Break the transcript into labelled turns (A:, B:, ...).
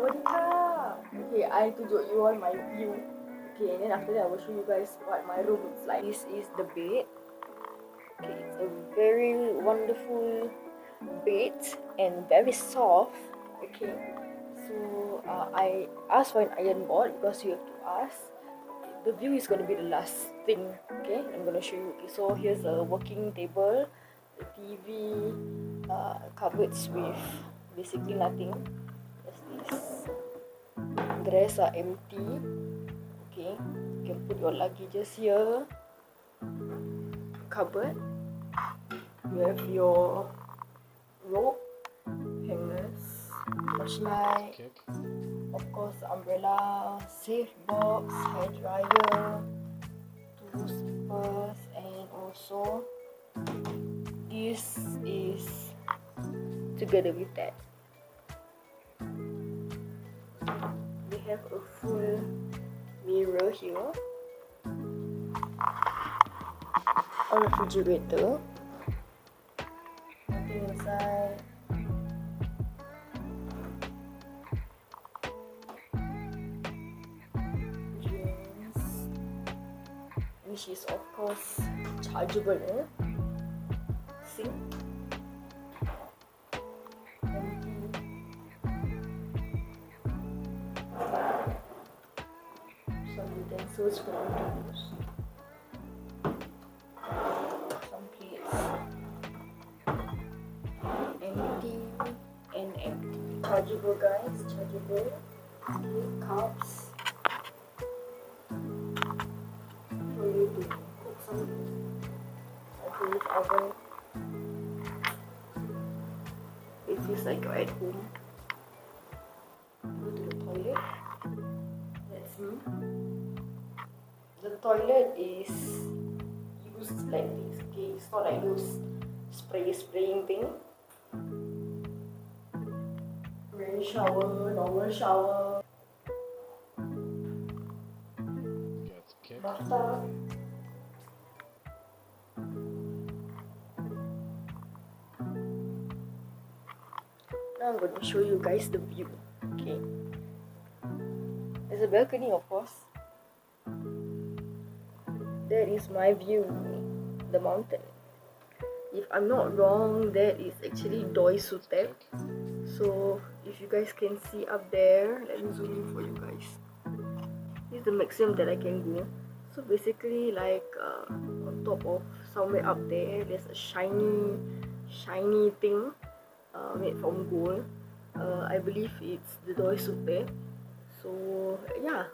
A: Sawadika. Okay, I tunjuk you all my view. Okay, and then after that I will show you guys what my room looks like. This is the bed. Okay, it's a very wonderful bed and very soft. Okay, so I asked for an iron board because you have to ask. The view is gonna be the last thing. Okay, I'm gonna show you. Okay, so here's a working table, the TV, cupboards with basically nothing. Just this. The rest are empty. Okay, you can put your luggages here. Cupboard. You have your rope, hangers, flashlight, of course umbrella, safe box, hair dryer, 2 slippers, and also this is together with that. We have a full mirror here, a refrigerator, nothing inside. Drinks, which is of course chargeable. Sink, empty. Some utensils for me to use. Some plates. Empty and empty. Chargeable, guys, chargeable. Okay, cups for you to cook something. Microwave oven. It feels like you're at home. Go to the toilet. That's me. The toilet is used like this. Okay, it's not like those spraying thing. Rain shower, normal shower, bathtub. Now I'm going to show you guys the view. Okay, there's a balcony, of course. That is my view, the mountain. If I'm not wrong, that is actually Doi Sutek. So if you guys can see up there, let me zoom in for you guys. This is the maximum that I can go. So basically, like on top of somewhere up there, there's a shiny thing made from gold. I believe it's the Doi Sutek. So yeah,